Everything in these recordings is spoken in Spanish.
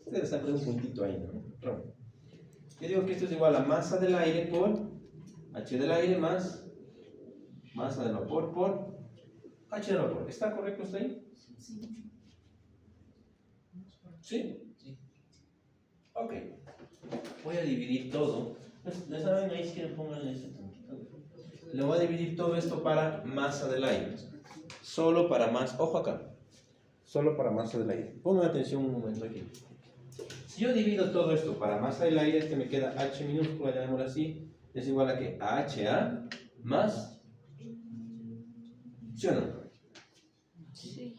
Ustedes están poniendo un puntito ahí, ¿no? Yo digo que esto es igual a masa del aire por H del aire más masa del vapor por H del vapor. ¿Está correcto hasta ahí? Sí. ¿Sí? Ok. Voy a dividir todo. ¿Les saben ahí si quieren pónganle ese puntito? Le voy a dividir todo esto para masa del aire. Solo para masa. Ojo acá. Solo para masa del aire. Pongan atención un momento aquí. Si yo divido todo esto para masa del aire, este me queda H minúscula, llamémoslo así, es igual a que a HA más. ¿Sí o no? Sí.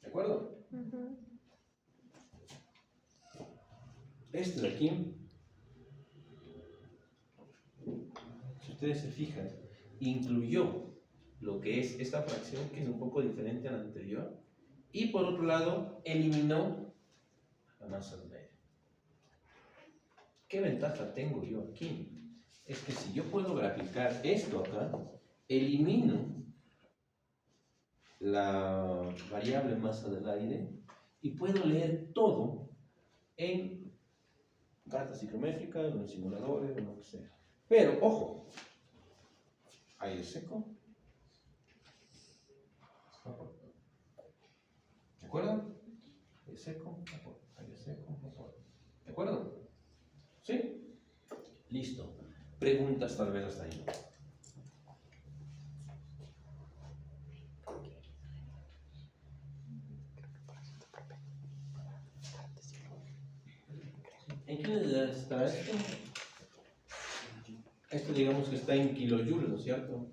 ¿De acuerdo? Esto de aquí, si ustedes se fijan, incluyó lo que es esta fracción, que es un poco diferente a la anterior, y por otro lado, eliminó la masa del aire. ¿Qué ventaja tengo yo aquí? Es que si yo puedo graficar esto acá, elimino la variable masa del aire y puedo leer todo en cartas psicométricas, o en simuladores, o lo que sea. Pero, ojo, aire seco, vapor. ¿De acuerdo? Aire seco, vapor. Aire seco, vapor. ¿De acuerdo? ¿Sí? Listo. Preguntas tal vez hasta ahí. ¿En qué unidad está esto? Esto digamos que está en kilojoules, ¿no es cierto? ¿No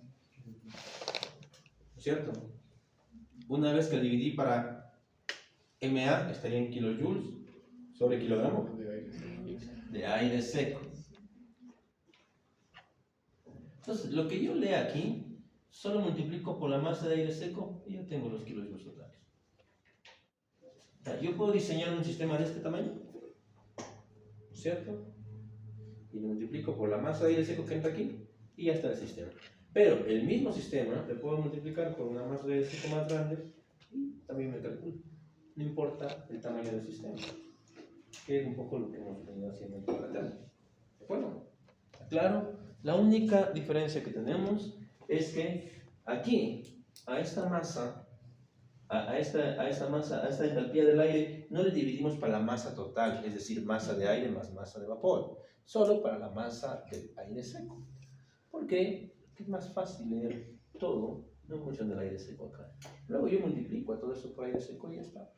es cierto? Una vez que dividí para MA, estaría en kilojoules sobre kilogramo de aire seco. Entonces, lo que yo lea aquí, solo multiplico por la masa de aire seco y ya tengo los kilojoules totales. O sea, yo puedo diseñar un sistema de este tamaño, ¿no es cierto? Y lo multiplico por la masa de aire seco que entra aquí y ya está el sistema. Pero el mismo sistema le puedo multiplicar por una masa de aire seco más grande y también me calculo. No importa el tamaño del sistema, que es un poco lo que hemos venido haciendo en la tabla. ¿De acuerdo? ¿Claro? La única diferencia que tenemos es que aquí, a esta masa, a esta entalpía del aire, no le dividimos para la masa total, es decir, masa de aire más masa de vapor, solo para la masa del aire seco. ¿Por qué? Porque es más fácil leer todo, no en función del aire seco acá. Luego yo multiplico a todo esto por aire seco y ya está.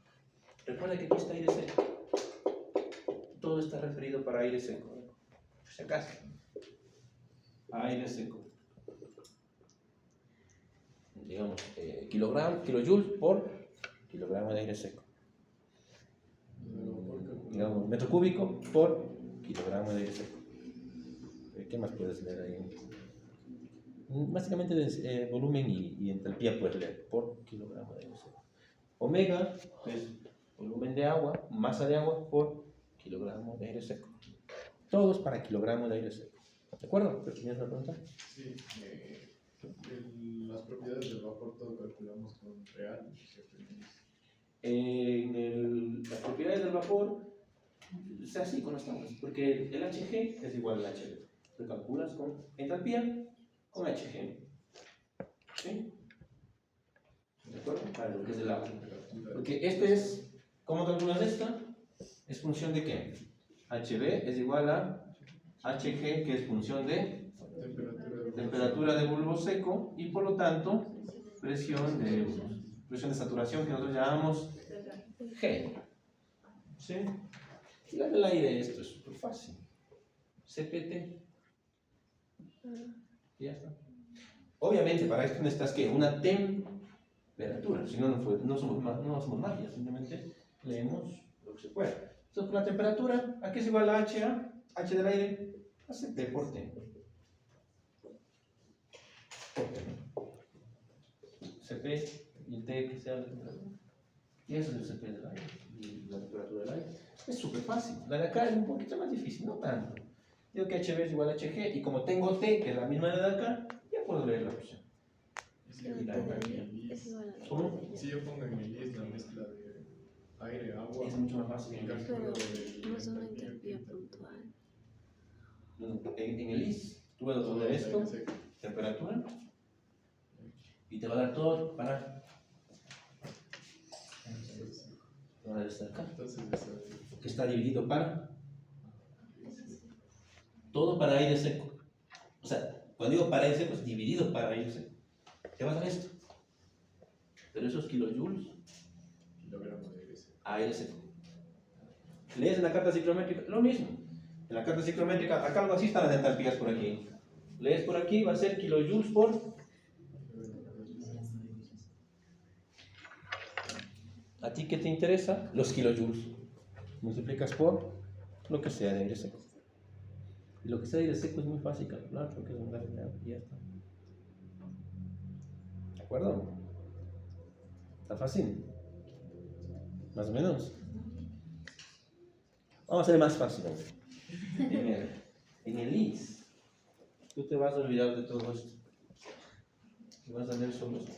Recuerda que aquí está aire seco. Todo está referido para aire seco. Por si acaso. Aire seco. Digamos, kilojoules por kilogramo de aire seco. Digamos, metro cúbico por kilogramo de aire seco. ¿Qué más puedes leer ahí? Básicamente volumen y entalpía puedes leer por kilogramo de aire seco. Omega es volumen de agua, masa de agua por kilogramo de aire seco. Todos para kilogramo de aire seco. ¿De acuerdo? ¿Tenías una pregunta? Sí, las propiedades del vapor todo calculamos con real. Las propiedades del vapor se hace con las tablas, porque el Hg es igual al HB. Lo calculas con entalpía con Hg. ¿Sí? ¿De acuerdo? Para lo que es el agua. Porque este es, ¿cómo calculas esta? ¿Es función de qué? Hb es igual a Hg, que es función de temperatura de bulbo seco, y por lo tanto presión de saturación, que nosotros llamamos G. ¿Sí? Y la del aire, esto es súper fácil. CPT. Y ya está. Obviamente para esto necesitas que una temperatura, si no, no somos magia, simplemente leemos lo que se puede. Entonces, con la temperatura, ¿a qué es igual a HA? H del aire, a CP por T. CP y el T que sea la temperatura. Y eso es el CP del aire y la temperatura del aire. Es súper fácil. La de acá es un poquito más difícil, no tanto. Digo que HB es igual a HG y como tengo T, que es la misma de acá, ya puedo leer la opción. Si yo pongo en mi list la mezcla de aire, agua. Es mucho más fácil. el Pero cálculo de no es una entropía entropía química. puntual. En el IS, tú vas a Todo poner es esto, aire seco. temperatura, y te va a dar todo para. Te va a dar esto de acá, Entonces, eso que está dividido para. Todo para aire seco. O sea, cuando digo para aire seco, es dividido para aire seco. Te va a dar esto. Pero esos kilojoules kilogramos de aire seco. a aire seco. Lees en la carta ciclométrica, lo mismo. En la carta ciclométrica, acá algo así están las entalpías por aquí. Lees por aquí, va a ser kilojoules por. ¿A ti qué te interesa? Los kilojoules. Multiplicas por lo que sea de aire seco. Y lo que sea de aire seco es muy fácil calcular porque es un gas de agua y ya está. ¿De acuerdo? ¿Está fácil? Más o menos. Vamos a hacer más fácil. En el IS, tú te vas a olvidar de todo esto. Y vas a ver solo esto.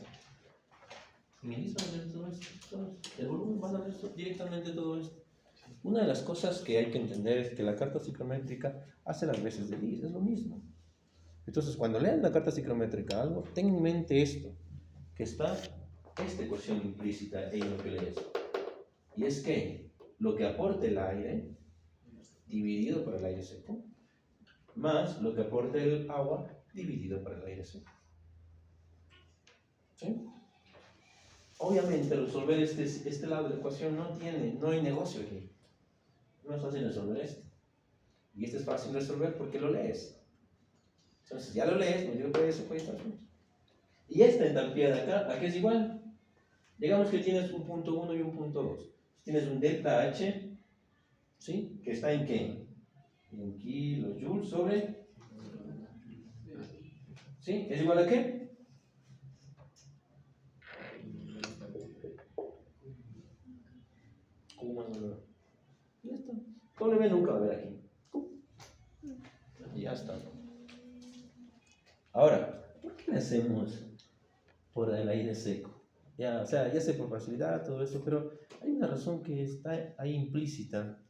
En el IS vas a ver todo esto. El volumen vas a ver directamente todo esto. Una de las cosas que hay que entender es que la carta ciclométrica hace las veces del IS, es lo mismo. Entonces, cuando lean la carta ciclométrica algo, ten en mente esto, que está esta ecuación implícita en lo que lees. Y es que lo que aporte el aire, dividido por el aire seco, más lo que aporte el agua, dividido por el aire seco. ¿Sí? Obviamente, resolver este lado de la ecuación no hay negocio aquí. No es fácil resolver esto. Y este es fácil resolver porque lo lees. Entonces, ya lo lees, no digo que eso puede estar juntos. Y esta entalpía de acá, ¿a qué es igual? Digamos que tienes un punto 1 y un punto 2. Tienes un delta H, ¿sí? ¿Que está en qué? En kilojoules sobre. ¿Sí? ¿Es igual a qué? ¿Cómo más o menos? Ya está. W nunca va a haber aquí. Y ya está. Ahora, ¿por qué le hacemos por el aire seco? Ya, o sea, ya sé por facilidad todo eso, pero hay una razón que está ahí implícita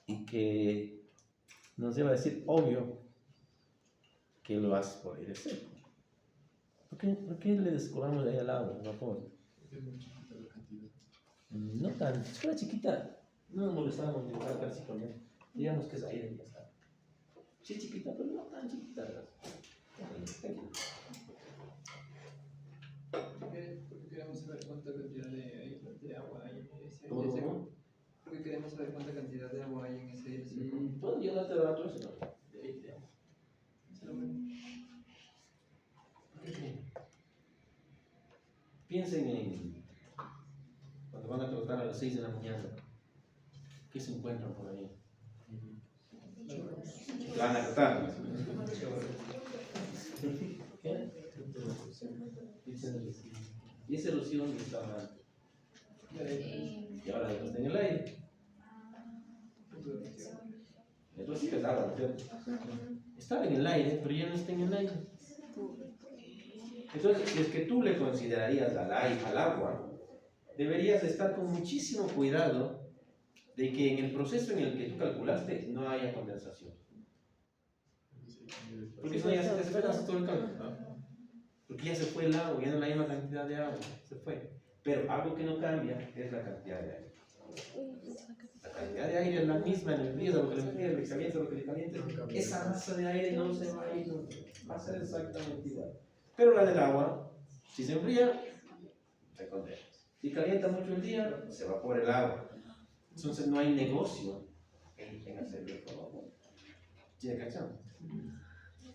y que nos lleva a decir, obvio, que lo haces por aire seco. ¿Por qué le descolamos de ahí al agua, vapor? Es muy chiquita la cantidad. No tan, si fuera chiquita, no nos molestábamos ni para casi con él. Digamos que es aire y ya está. Sí es chiquita, pero no tan chiquita. Tranquilo. Porque queremos saber cuánta cantidad de agua hay en ese ¿Cómo, aire seco. cómo? Porque queremos saber cuánta cantidad de agua hay en ese aire seco. Puedo yo darte datos, ¿no? De ahí, digamos. Se lo ven. Piensen en cuando van a trotar a las 6 de la mañana. ¿Qué se encuentran por ahí? Van a trotar. ¿Qué? ¿Y ese rocío dónde estaba? Y ahora ya no está en el aire. El rocío es agua, ¿no es cierto? Estaba en el aire, pero ya no está en el aire. Entonces, si es que tú le considerarías al agua, deberías estar con muchísimo cuidado de que en el proceso en el que tú calculaste no haya condensación. Porque si no, ya se te esperas todo el cálculo. Porque ya se fue el agua, ya no hay una cantidad de agua, se fue. Pero algo que no cambia es la cantidad de aire. La cantidad de aire es la misma en el frío, lo que le enfríe, lo que caliente, lo que le caliente. Esa masa de aire no se va a ir, va a ser exactamente igual. Pero la del agua, si se enfría, se condena. Si calienta mucho el día, se evapora el agua. Entonces no hay negocio en hacerlo de forma buena. ¿Tiene cachado?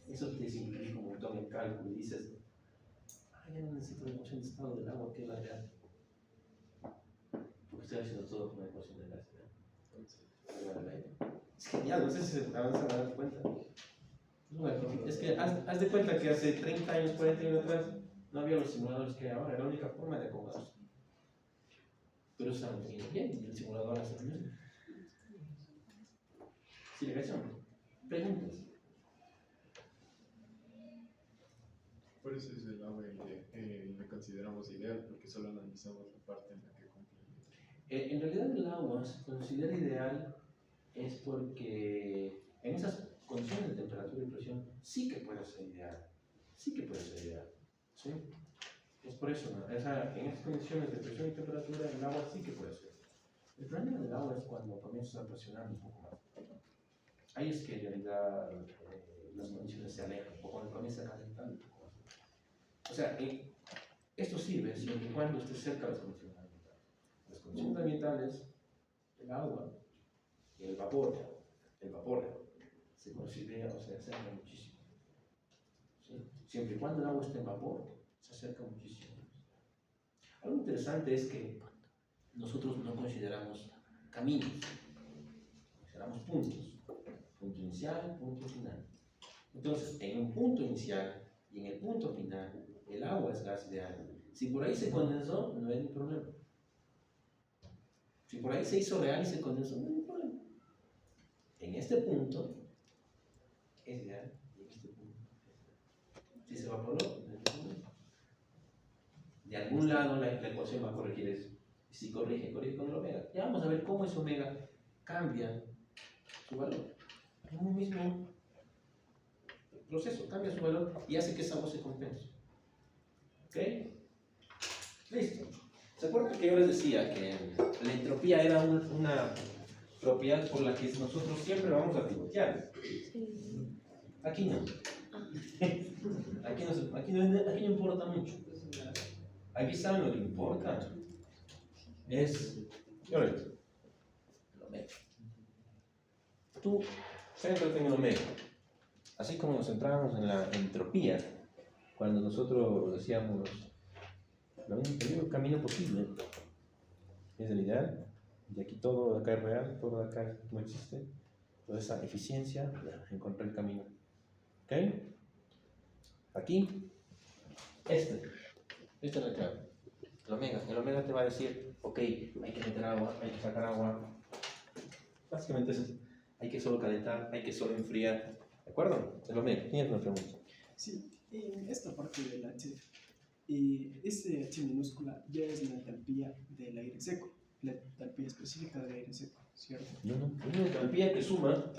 Eso te simplifica un montón el cálculo y dices, ya no necesito la ecuación de estado del agua, que es la real. Porque estoy haciendo todo con la ecuación de gas. Es genial, no sé si se avanza a dar cuenta. Es que haz de cuenta que hace 30 años, 40 años atrás, no había los simuladores que hay ahora, era la única forma de acomodarse. Pero se han tenido bien y el simulador hace lo mismo. ¿Sí le cachan? Preguntas. Por eso es el agua le consideramos ideal, porque solo analizamos la parte en la que cumple. En realidad el agua se considera ideal es porque en esas condiciones de temperatura y presión sí que puede ser ideal. Sí que puede ser ideal. ¿Sí? Es por eso, ¿no? En esas condiciones de presión y temperatura el agua sí que puede ser. El problema del agua es cuando comienzas a presionar un poco más. Ahí es que en realidad las condiciones se alejan, o cuando comienza a calentar un poco más. O sea, esto sirve siempre y cuando esté cerca de las condiciones ambientales. Las condiciones ambientales, el agua y el vapor se considera, o sea, se acerca muchísimo. ¿Sí? Siempre y cuando el agua esté en vapor, se acerca muchísimo. Algo interesante es que nosotros no consideramos caminos, consideramos puntos. Punto inicial, punto final. Entonces, en un punto inicial y en el punto final, el agua es gas ideal. Si por ahí se condensó, no hay ningún problema. Si por ahí se hizo real y se condensó, no hay ningún problema. En este punto es ideal y en este punto es ideal. Si se evaporó, no hay ningún problema. De algún lado la ecuación va a corregir eso. Y si corrige con el omega. Ya vamos a ver cómo ese omega cambia su valor. En un mismo proceso, cambia su valor y hace que esa agua se compense. ¿Ok? Listo. ¿Se acuerdan que yo les decía que la entropía era una propiedad por la que nosotros siempre vamos a pivotear? Sí. Aquí no. Aquí no importa mucho. Aquí saben lo que importa. Es el omega. Tú céntrate en el omega. Así como nos centrábamos en la entropía, cuando nosotros decíamos el único camino posible es el ideal, y aquí todo de acá es real, todo de acá no existe. Entonces esa eficiencia, encontrar el camino. ¿Ok? Aquí, esta es la clave. El omega te va a decir, ok, hay que meter agua, hay que sacar agua. Básicamente es eso. Hay que solo calentar, hay que solo enfriar. ¿De acuerdo? El omega, tienes una pregunta. Sí, en esta parte del H, ese H minúscula ya es la entalpía del aire seco, la entalpía específica del aire seco, ¿cierto? No, es una entropía que suma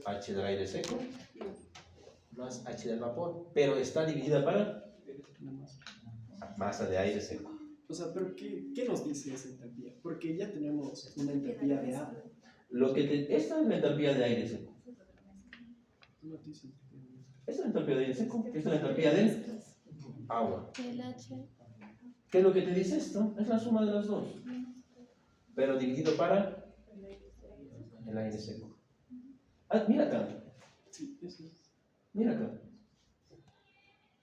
H del aire seco más H del vapor, pero está dividida para Nada más. masa de aire seco. O sea, pero ¿qué nos dice esa entalpía? Porque ya tenemos una entalpía de agua. Esta es la entropía de aire seco. No dice entalpía de agua. Esta es la entropía de aire seco. Esta es la entropía del agua. El H. ¿Qué es lo que te dice esto? Es la suma de las dos, pero dividido para el aire seco. Ah, mira acá. Sí, eso es. Mira acá.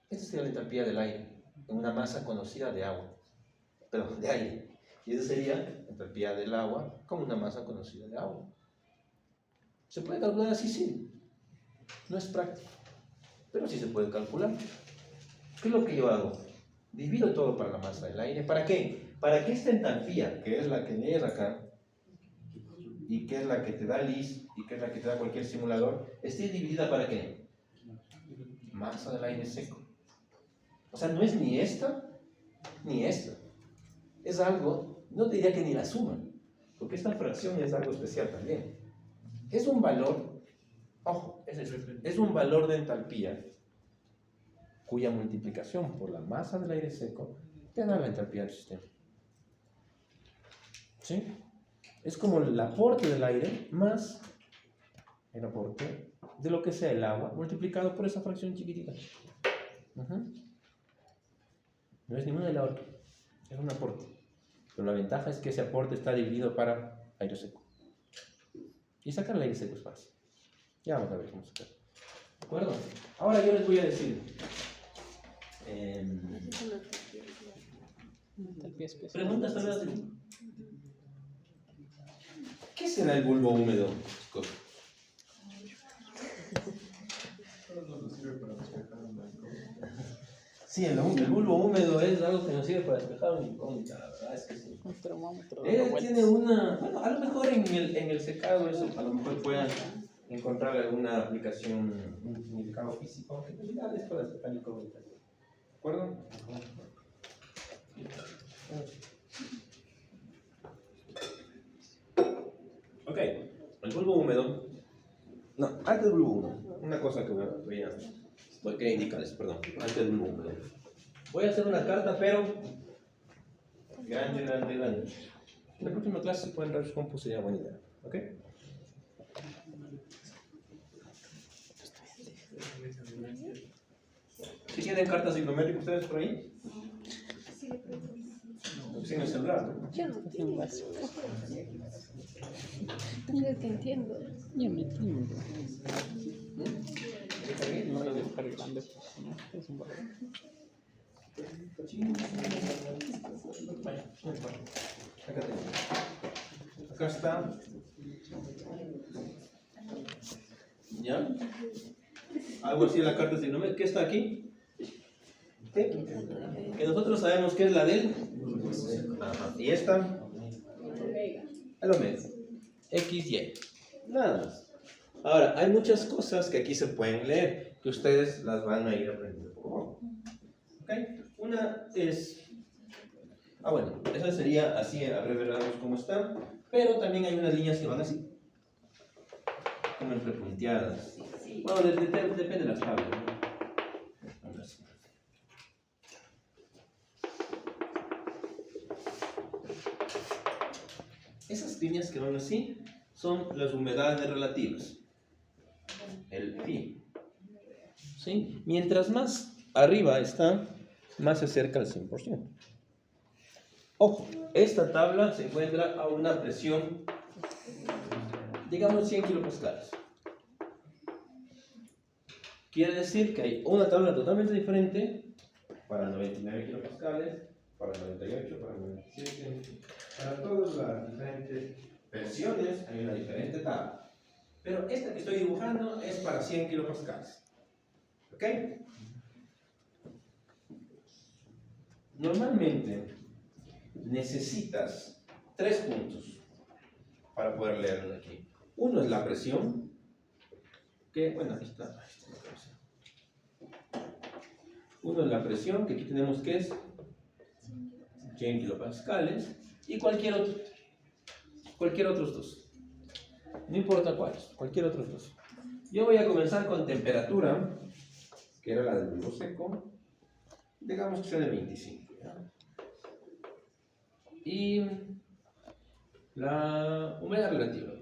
Esta sería la entropía del aire en una masa conocida de agua. Perdón, de aire. Y esa sería la entropía del agua con una masa conocida de agua. ¿Se puede calcular así? Sí. No es práctico, pero sí se puede calcular. ¿Qué es lo que yo hago? Divido todo para la masa del aire. ¿Para qué? Para que esta entalpía, que es la que lees acá, y que es la que te da LIS, y que es la que te da cualquier simulador, esté dividida para qué? Masa del aire seco. O sea, no es ni esta, ni esta. Es algo, no te diría que ni la suma, porque esta fracción es algo especial también. Es un valor, ojo, es un valor de entalpía cuya multiplicación por la masa del aire seco te da la entalpía del sistema. ¿Sí? Es como el aporte del aire más el aporte de lo que sea el agua multiplicado por esa fracción chiquitita. No es ninguna de la otra, es un aporte. Pero la ventaja es que ese aporte está dividido para aire seco. Y sacar el aire seco es fácil. Ya vamos a ver cómo sacar. ¿De acuerdo? Ahora yo les voy a decir. Preguntas también. ¿Qué será el bulbo húmedo, chicos? Solo nos sirve para despejar un blanco. Sí, el bulbo húmedo es algo que nos sirve para despejar una incógnita, la verdad es que sí. Un termómetro. Tiene una, bueno, a lo mejor en el secado eso, a lo mejor puedan encontrar alguna aplicación, un significado físico, que en realidad es para despejar incógnitas. ¿De acuerdo? Ok, el bulbo húmedo. No, antes del bulbo húmedo. Una cosa que voy a querer indicarles, perdón. Antes del bulbo húmedo. Voy a hacer una carta, pero grande. En la próxima clase, si pueden dar su compu, sería buena idea. ¿Ok? ¿Si tienen cartas ciclométricas ustedes por ahí? Sin el celular, ¿no? Yo no tengo eso. Yo te entiendo. Yo me entiendo. No voy a buscar grande. Es un valor. Acá tengo. Acá está. ¿Ya? Algo así en la carta ciclométrica. ¿Qué está aquí? ¿Sí? Que nosotros sabemos que es la del. Ajá. Y esta. El omega. XY. Nada más. Ahora, hay muchas cosas que aquí se pueden leer, que ustedes las van a ir aprendiendo poco a poco. ¿Ok? Una es... bueno, esa sería así, a breve rasgos cómo está, pero también hay unas líneas que van así, como entrepunteadas. Bueno, depende de las tablas, ¿no? Ahora sí. Esas líneas que van así son las humedades relativas, el phi. ¿Sí? Mientras más arriba está, más se acerca al 100%. Ojo, esta tabla se encuentra a una presión, digamos 100 kilopascales. Quiere decir que hay una tabla totalmente diferente para 99 kilopascales, para 98, para 97, para todas las diferentes versiones hay una diferente tabla. Pero esta que estoy dibujando es para 100 kilopascales. ¿Ok? Normalmente necesitas 3 puntos para poder leerlo aquí. Uno es la presión, que, bueno, aquí está. Uno es la presión, que aquí tenemos que es 100 kilopascales, y cualquier otros dos. No importa cuáles, cualquier otros dos. Yo voy a comenzar con temperatura, que era la del bulbo seco, digamos que sea de 25. ¿Ya? Y la humedad relativa,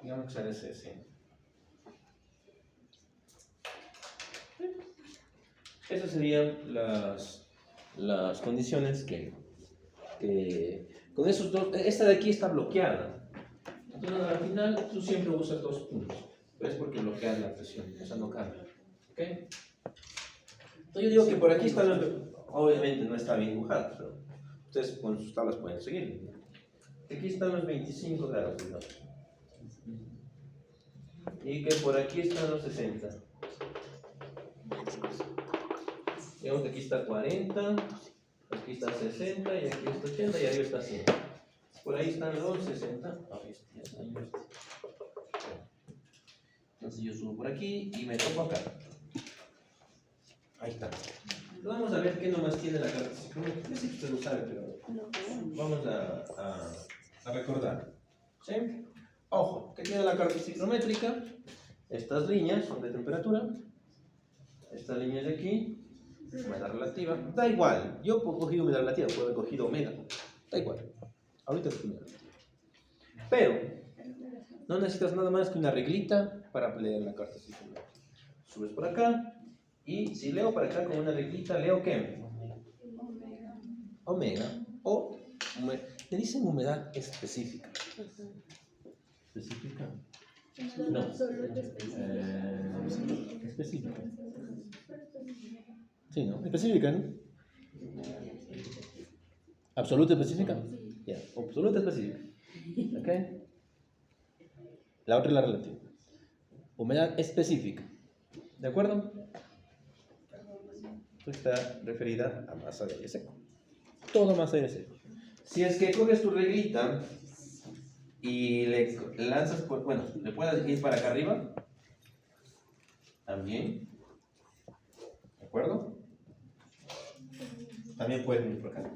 digamos que sea de 60. Esas serían las condiciones que con esos dos. Esta de aquí está bloqueada. Entonces al final tú siempre usas 2 puntos. Pero es porque bloqueas la presión, esa no cambia. ¿Ok? Entonces yo digo que por aquí están los. Obviamente no está bien dibujado, pero ustedes con sus tablas pueden seguir. Aquí están los 25 grados, digamos. Y que por aquí están los 60. Digamos que aquí está 40, aquí está 60, y aquí está 80, y arriba está 100. Por ahí están los 60. Entonces yo subo por aquí y me toco acá. Ahí está. Vamos a ver qué nomás tiene la carta ciclométrica. Yo sé que usted lo sabe, pero vamos a recordar. ¿Sí? Ojo, ¿qué tiene la carta ciclométrica? Estas líneas son de temperatura. Estas líneas de aquí, humedad relativa. Da igual, yo he cogido humedad relativa, puedo haber cogido omega. Da igual. Ahorita es primero. Pero no necesitas nada más que una reglita para leer la carta ciclométrica. Subes por acá. Y si leo para acá con una reglita, ¿leo qué? Omega. O le dicen humedad específica. ¿Específica? No. Específica. Sí, ¿no? Específica, ¿no? ¿Absoluta específica? Ya, absoluta específica. ¿Ok? La otra es la relativa. Humedad específica. ¿De acuerdo? Está referida a masa de aire seco. Todo masa de aire seco. Si es que coges tu reglita y le lanzas, bueno, le puedes ir para acá arriba, también, ¿de acuerdo? También puedes ir por acá.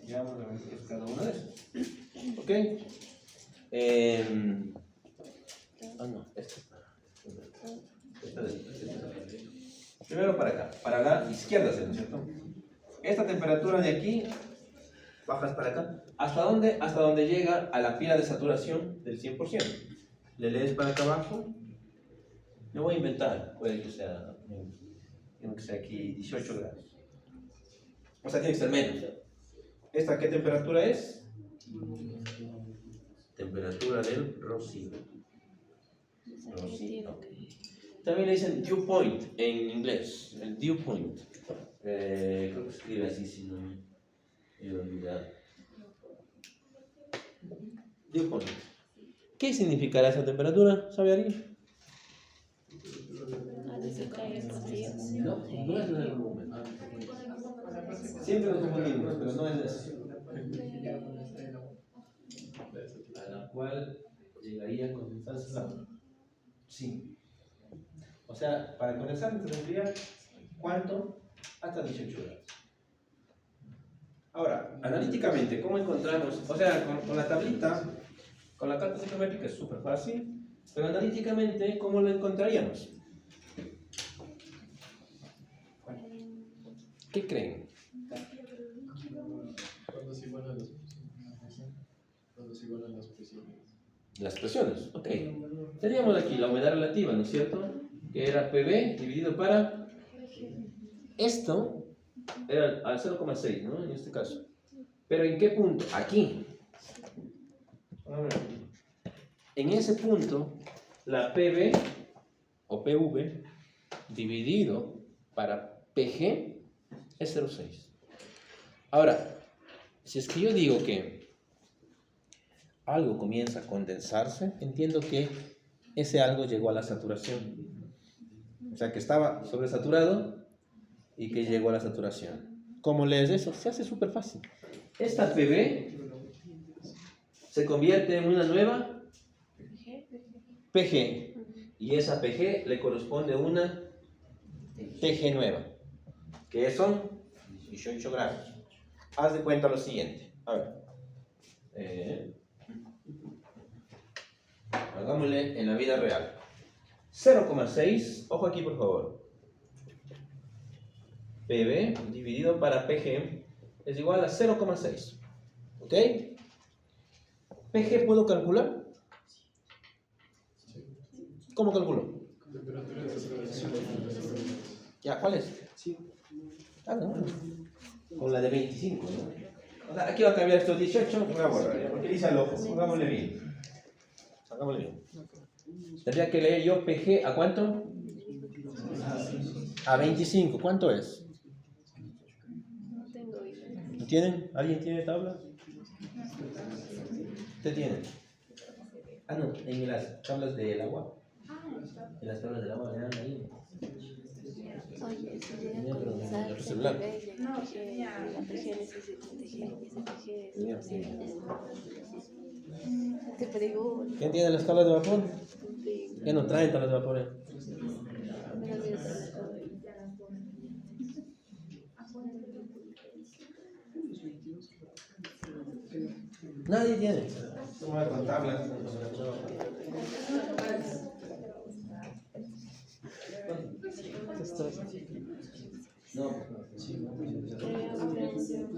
Ya vamos a ver qué es cada uno de esos. ¿Ok? No, primero para acá, para la izquierda, ¿no es cierto? Esta temperatura de aquí, bajas para acá. ¿Hasta dónde? Hasta donde llega a la pila de saturación del 100%. Le lees para acá abajo. Me voy a inventar, puede que sea aquí 18 grados. O sea, tiene que ser menos. ¿Esta qué temperatura es? Temperatura del rocío. Rocío. También le dicen dew point en inglés. El dew point. Creo que se escribe así, si no me he olvidado. Dew point. ¿Qué significará esa temperatura? ¿Sabe alguien? No, no es el volumen. Siempre lo confundimos, pero no es eso. A la cual llegaría a condensarse el agua. Sí. O sea, para condensar necesitaría ¿cuánto? Hasta 18 grados. Ahora, analíticamente, ¿cómo encontramos? O sea, con la tablita, con la carta psicométrica es súper fácil, pero analíticamente, ¿cómo lo encontraríamos? ¿Qué creen? Cuando se igualan las presiones. Cuando se igualan las presiones. Las presiones, ok. Teníamos aquí la humedad relativa, ¿no es cierto? Que era PV dividido para... Esto era al 0,6, ¿no? En este caso. ¿Pero en qué punto? Aquí. En ese punto, la PV o PV dividido para PG es 0,6. Ahora, si es que yo digo que algo comienza a condensarse, entiendo que ese algo llegó a la saturación. O sea, que estaba sobresaturado y que llegó a la saturación. ¿Cómo lees eso? Se hace súper fácil. Esta PV se convierte en una nueva PG. Y esa PG le corresponde a una TG nueva, que son 18 grados. Haz de cuenta lo siguiente. A ver. Hagámosle en la vida real. 0,6, ojo aquí por favor. PV dividido para PG es igual a 0,6. ¿Ok? ¿PG puedo calcular? ¿Cómo calculo? Temperatura de saturación. Ya, ¿cuál es? No. Con la de 25, ¿no? O sea, aquí va a cambiar estos 18, voy a borrar, ¿ya? Porque dice al ojo. Hagámosle bien. Hagámosle bien. Tendría que leer yo PG ¿a cuánto? A 25. ¿Cuánto es? ¿Lo tienen? ¿Alguien tiene tabla? ¿Usted tiene? No, en las tablas del agua. En las tablas del agua le dan ahí. Oye, eso llega a condensarse. celular. La PG necesita TG. Te pregunto. ¿Quién tiene las tablas de vapor? ¿Quién no traen tablas de vapor? Nadie tiene. Vamos con tablas. No.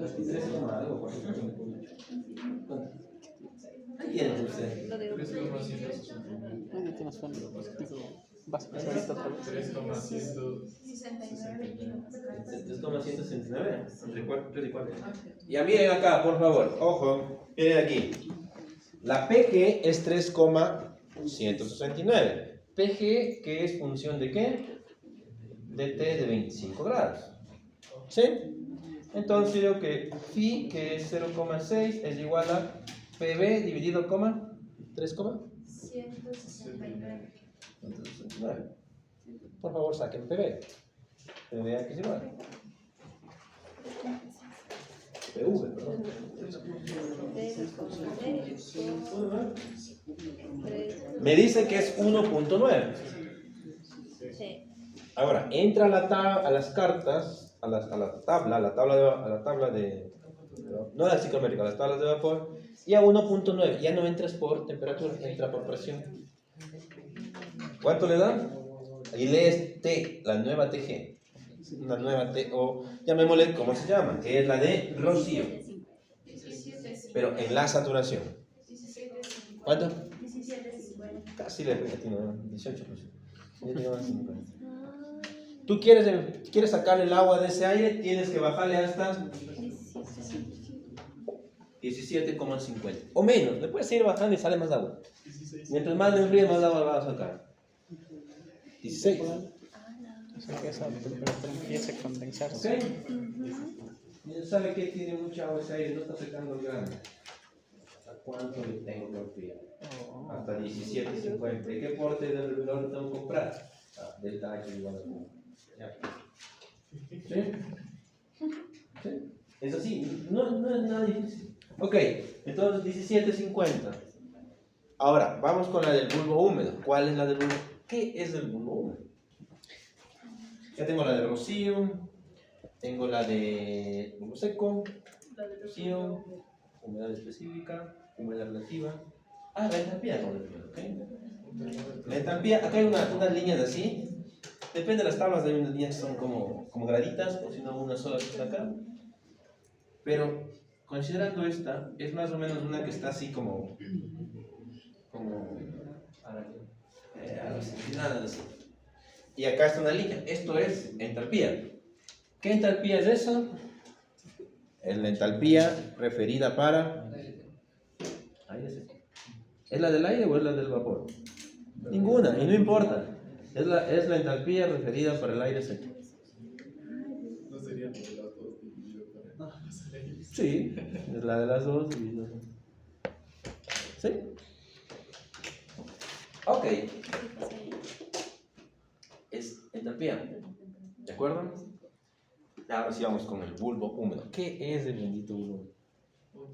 23 coma algo. ¿Qué tiene usted? 3,169 entre 3 y 4. Ya miren acá, por favor, ojo, miren aquí. La PG es 3,169. PG, que es función de qué? De T de 25 grados. ¿Sí? Entonces digo que phi, que es 0,6, es igual a PB dividido, 3, 169. Por favor, saquen PB. PB aquí es igual. PV, perdón. Me dice que es 1.9. Ahora, entra a las cartas, a la tabla no la psicométrica, las tablas de vapor, y a 1.9, ya no entras por temperatura, entra por presión. ¿Cuánto le da? Y lees T, la nueva TG, una nueva T, o llamémosle, ¿cómo se llama? Que es la de rocío, pero en la saturación. ¿Cuánto? 17.50. Casi le atino, 18%. Ya llegaba a 50. Tú quieres sacar el agua de ese aire, tienes que bajarle hasta 17,50 o menos. Le puedes seguir bajando y sale más agua. Mientras más le enfríes, más agua vas a sacar. 16. O sea que esa temperatura empieza a condensarse. ¿Ok? Ya sabe que tiene mucha agua ese aire, no está secando el grano. ¿A cuánto le tengo que enfriar? Oh. Hasta 17,50. ¿Qué porte de reloj le tengo que comprar? Delta H igual a 1. Ya. ¿Sí? ¿Sí? Es así, no es nada difícil. Ok, entonces 17,50. Ahora, vamos con la del bulbo húmedo. ¿Cuál es la del bulbo? ¿Qué es el bulbo húmedo? Ya tengo la de rocío, tengo la de bulbo seco, rocío, humedad específica, humedad relativa. La entalpía no defino, ¿ok? La entalpía, acá hay unas líneas así. Depende de las tablas, hay unas líneas que son como graditas, o si no, una sola que está acá. Pero, considerando esta, es más o menos una que está así como nada así. Y acá está una línea. Esto es entalpía. ¿Qué entalpía es eso? Es la entalpía referida para aire seco. ¿Es la del aire o es la del vapor? Ninguna, y no importa. Es la entalpía referida para el aire seco. No sería de las dos dividido para las leyes. Sí, es la de las dos. ¿Sí? Ok. Es entalpía. ¿De acuerdo? Ahora sí vamos con el bulbo húmedo. ¿Qué es el bendito bulbo?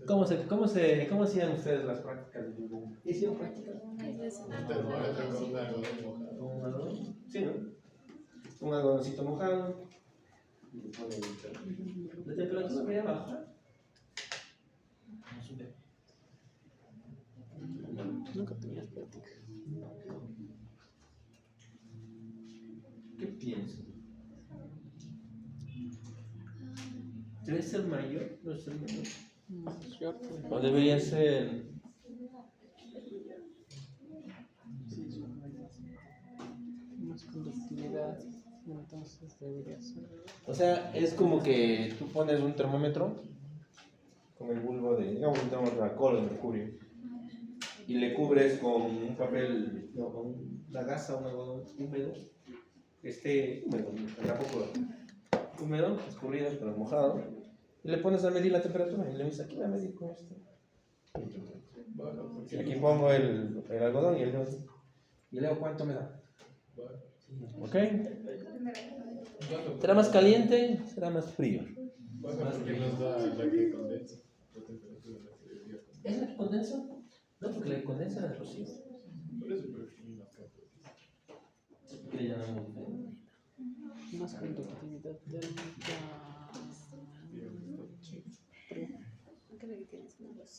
¿Cómo hacían ustedes las prácticas del bulbo húmedo? ¿Hicieron prácticas? Termómetro con un algodón mojado. ¿Con un algodón? Sí, ¿no? Un algodoncito mojado. Y le ponen la temperatura voy a bajar. Nunca tenías práctica. ¿Qué piensas? ¿Debe ser mayor? ¿No es el menor? Mayor, ¿O debería ser? más conductividad, entonces debería ser. O sea, es como que tú pones un termómetro con el bulbo de, digamos, un termómetro de alcohol o de mercurio y le cubres con un papel, no, con una gasa, un algodón húmedo, húmedo, tampoco húmedo, escurrido, pero mojado, y le pones a medir la temperatura y le dices, aquí voy a medir con esto. Y aquí pongo el algodón y leo cuánto me da. ¿Ok? ¿Será más caliente? ¿Será más frío? Porque nos da la que condensa. La temperatura en la que debería condensar. ¿Es la que condensa? No, porque la que condensa es el rocío. Por eso preferí las capas. ¿Qué le llamamos diferente? Más conductividad térmica. Creo que tienes una voz.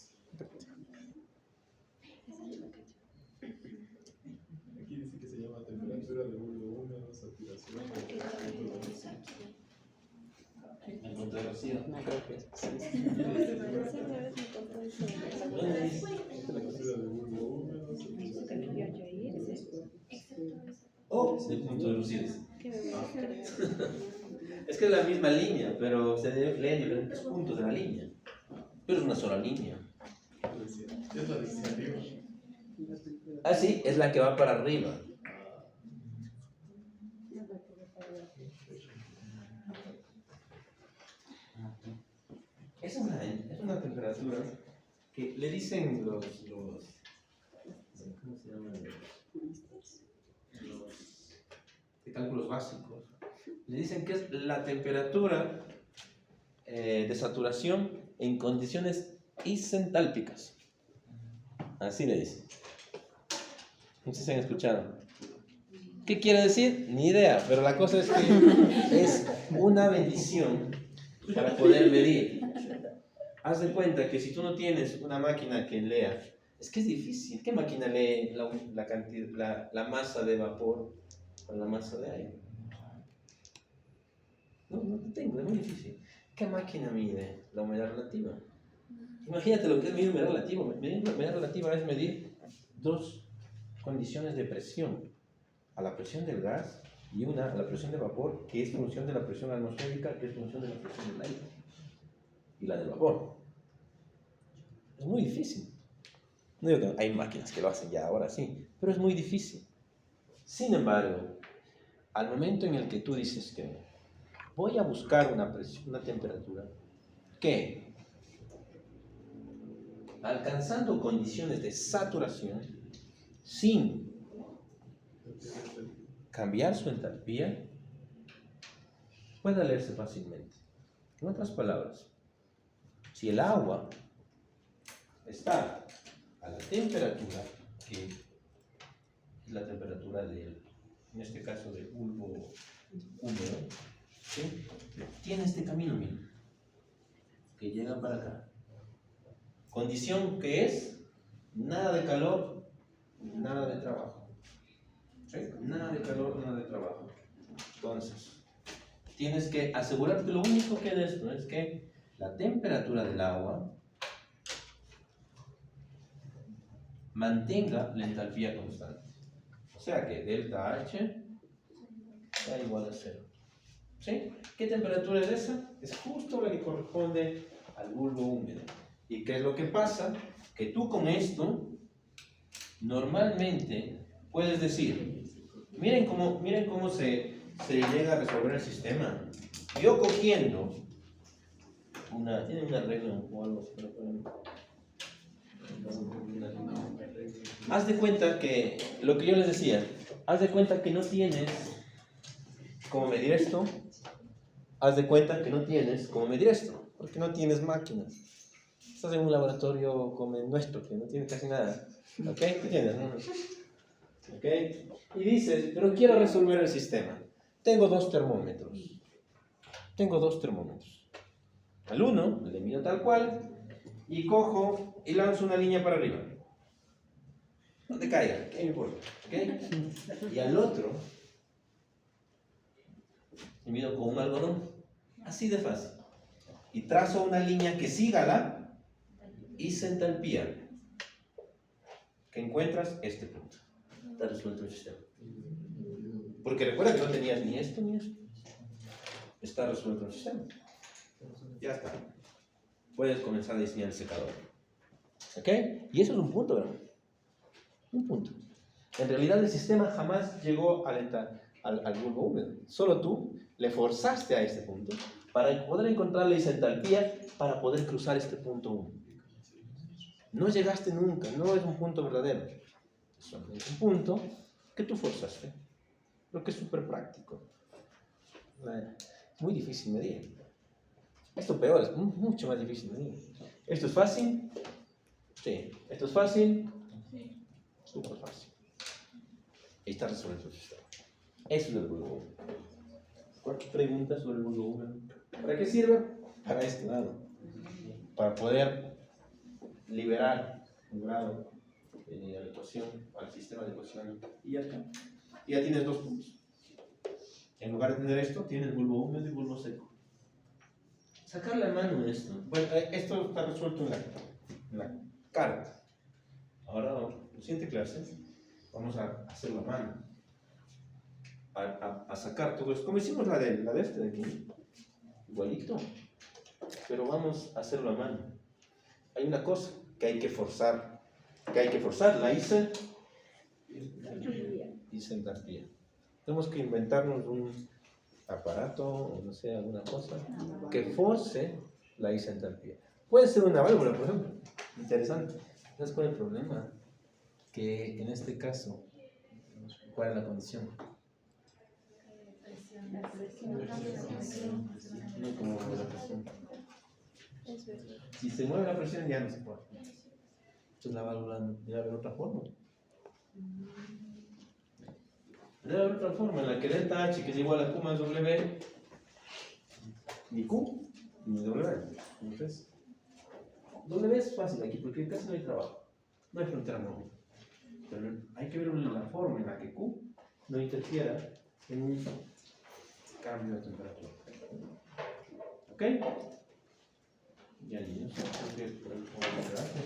Aquí dice que se llama temperatura de bulbo húmedo, saturación, El punto de rocío. No creo que exista. temperatura de bulbo húmedo, Oh, el punto de rocío. Es que es la misma línea, pero se leen diferentes puntos de la línea. Pero es una sola línea. es la de arriba. Ah, sí, es la que va para arriba. Es una temperatura que le dicen los ¿cómo se llaman? Los de cálculos básicos. Le dicen que es la temperatura de saturación en condiciones isentálpicas. Así le dicen. No sé si han escuchado. ¿Qué quiere decir? Ni idea, pero la cosa es que es una bendición para poder medir. haz de cuenta que si tú no tienes una máquina que lea, es que es difícil. ¿Qué máquina lee la masa de vapor con la masa de aire? No tengo, es muy difícil. ¿Qué máquina mide la humedad relativa? Imagínate lo que es medir humedad relativa. Medir humedad relativa es medir dos condiciones de presión: a la presión del gas y una a la presión de vapor, que es función de la presión atmosférica, que es función de la presión del aire y la del vapor. Es muy difícil. No digo que hay máquinas que lo hacen ya ahora sí, pero es muy difícil. Sin embargo, al momento en el que tú dices que voy a buscar una presión, una temperatura que, alcanzando condiciones de saturación sin cambiar su entalpía, pueda leerse fácilmente. En otras palabras, si el agua está a la temperatura que es la temperatura del, en este caso del bulbo húmedo, ¿sí? Tiene este camino, mira, que llega para acá. Condición que es nada de calor, nada de trabajo. ¿Sí? Nada de calor, nada de trabajo. Entonces, tienes que asegurarte, lo único que es esto es que la temperatura del agua mantenga la entalpía constante. O sea que delta H da igual a 0. ¿Sí? ¿Qué temperatura es esa? Es justo la que corresponde al bulbo húmedo. ¿Y qué es lo que pasa? Que tú con esto normalmente puedes decir, miren cómo se llega a resolver el sistema. Yo cogiendo ¿tienen un arreglo o algo así? Haz de cuenta que, lo que yo les decía, haz de cuenta que no tienes cómo medir esto, haz de cuenta que no tienes cómo medir esto, porque no tienes máquinas. Estás en un laboratorio como el nuestro, que no tiene casi nada. ¿Ok? ¿Entiendes? ¿Ok? Y dices, pero quiero resolver el sistema. Tengo dos termómetros. Al uno le mido tal cual y cojo y lanzo una línea para arriba. Donde caiga, ¿qué me importa? ¿Ok? Y al otro le mido con un algodón. Así de fácil. Y trazo una línea que siga la isentalpía. Que encuentras este punto. Está resuelto el sistema. Porque recuerda que no tenías ni esto ni esto. Está resuelto el sistema. Ya está. Puedes comenzar a diseñar el secador. ¿Ok? Y eso es un punto, ¿verdad? Un punto. En realidad el sistema jamás llegó al bulbo húmedo. Solo tú le forzaste a este punto para poder encontrar la isentalpía para poder cruzar este punto húmedo. No llegaste nunca, no es un punto verdadero. Es solamente un punto que tú forzaste. Lo que es súper práctico. Es muy difícil medir. Esto peor, es mucho más difícil medir. ¿Esto es fácil? Sí. ¿Esto es fácil? Sí. Súper fácil. Ahí está resuelto el sistema. Eso es el bulbo húmedo. ¿Cualquier pregunta sobre el bulbo húmedo? ¿Para qué sirve? Para este lado. Para poder liberar un grado a la ecuación, al sistema de ecuación, y ya está. Y ya tienes dos puntos. En lugar de tener esto, tienes bulbo húmedo y bulbo seco. Sacar la mano en esto. Bueno, esto está resuelto en la carta. Ahora, en la siguiente clase, vamos a hacerlo a mano. A sacar todo esto. Como hicimos la de este de aquí. Igualito. Pero vamos a hacerlo a mano. Hay una cosa que hay que forzar. La isentalpía. Tenemos que inventarnos un aparato o no sé, alguna cosa que force la isentalpía. Puede ser una válvula, por ejemplo. Interesante. ¿Sabes cuál es el problema? Que en este caso, ¿cuál es la condición? No como la presión. Si se mueve la presión ya no se puede. Entonces la válvula debe haber otra forma. Debe haber otra forma en la que delta H, que es igual a Q más W, ni Q ni W. Entonces, ¿Dónde ves? Fácil aquí, porque casi no hay trabajo. No hay frontera móvil. Pero hay que ver la forma en la que Q no interfiera en un cambio de temperatura. ¿Ok? Ya niños, creo que por el